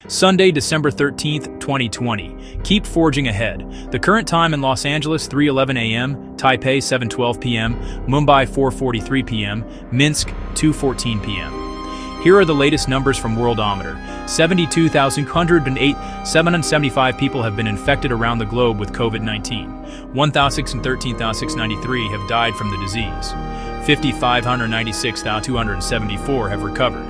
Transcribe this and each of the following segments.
Sunday, December 13th, 2020. Keep forging ahead. The current time in Los Angeles, 3:11 a.m., Taipei, 7:12 p.m., Mumbai, 4:43 p.m., Minsk, 2:14 p.m. Here are the latest numbers from Worldometer. 72,108, 775 people have been infected around the globe with COVID-19. 1,613,693 have died from the disease. 5,596,274 have recovered.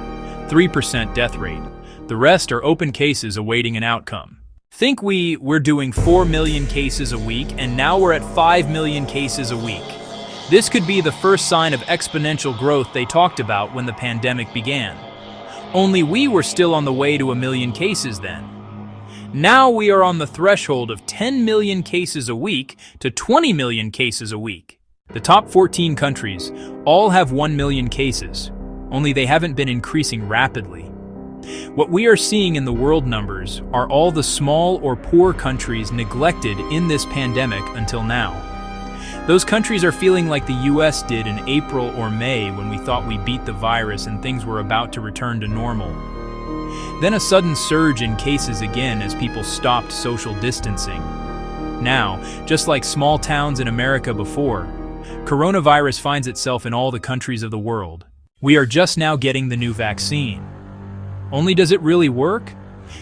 3% death rate. The rest are open cases awaiting an outcome. Think we're doing 4 million cases a week, and now we're at 5 million cases a week. This could be the first sign of exponential growth they talked about when the pandemic began. Only we were still on the way to 1 million cases then. Now we are on the threshold of 10 million cases a week to 20 million cases a week. The top 14 countries all have 1 million cases, only they haven't been increasing rapidly. What we are seeing in the world numbers are all the small or poor countries neglected in this pandemic until now. Those countries are feeling like the US did in April or May when we thought we beat the virus and things were about to return to normal. Then a sudden surge in cases again as people stopped social distancing. Now, just like small towns in America before, coronavirus finds itself in all the countries of the world. We are just now getting the new vaccine. Only does it really work?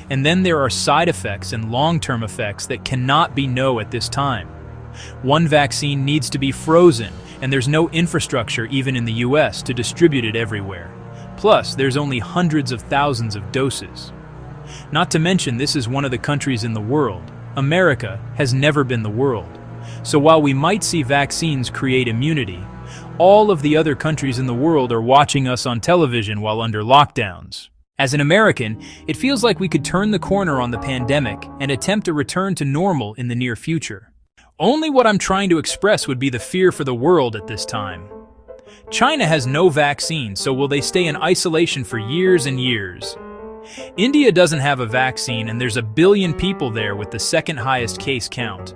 And then there are side effects and long-term effects that cannot be known at this time. One vaccine needs to be frozen, and there's no infrastructure even in the US to distribute it everywhere. Plus, there's only hundreds of thousands of doses. Not to mention, this is one of the countries in the world. America has never been the world. So while we might see vaccines create immunity, all of the other countries in the world are watching us on television while under lockdowns. As an American, it feels like we could turn the corner on the pandemic and attempt a return to normal in the near future. Only what I'm trying to express would be the fear for the world at this time. China has no vaccine, so will they stay in isolation for years and years? India doesn't have a vaccine, and there's 1 billion people there with the second highest case count.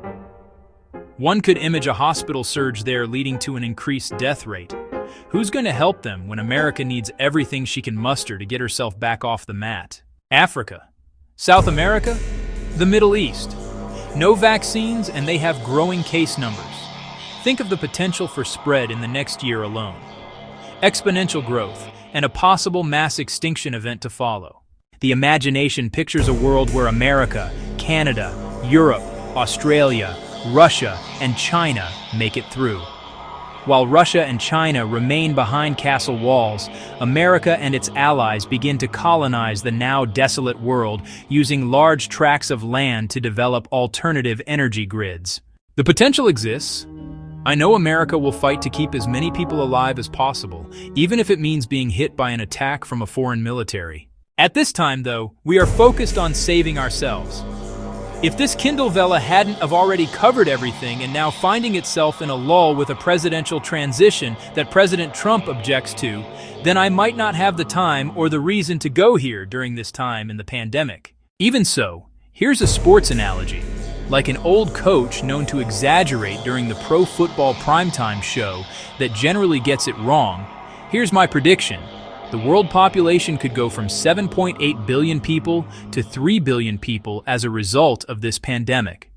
One could image a hospital surge there leading to an increased death rate. Who's going to help them when America needs everything she can muster to get herself back off the mat? Africa? South America? The Middle East? No vaccines, and they have growing case numbers. Think of the potential for spread in the next year alone. Exponential growth, and a possible mass extinction event to follow. The imagination pictures a world where America, Canada, Europe, Australia, Russia, and China make it through. While Russia and China remain behind castle walls, America and its allies begin to colonize the now desolate world using large tracts of land to develop alternative energy grids. The potential exists. I know America will fight to keep as many people alive as possible, even if it means being hit by an attack from a foreign military. At this time, though, we are focused on saving ourselves. If this Kindle Vella hadn't have already covered everything and now finding itself in a lull with a presidential transition that President Trump objects to, then I might not have the time or the reason to go here during this time in the pandemic. Even so, here's a sports analogy. Like an old coach known to exaggerate during the pro football primetime show that generally gets it wrong, here's my prediction. The world population could go from 7.8 billion people to 3 billion people as a result of this pandemic.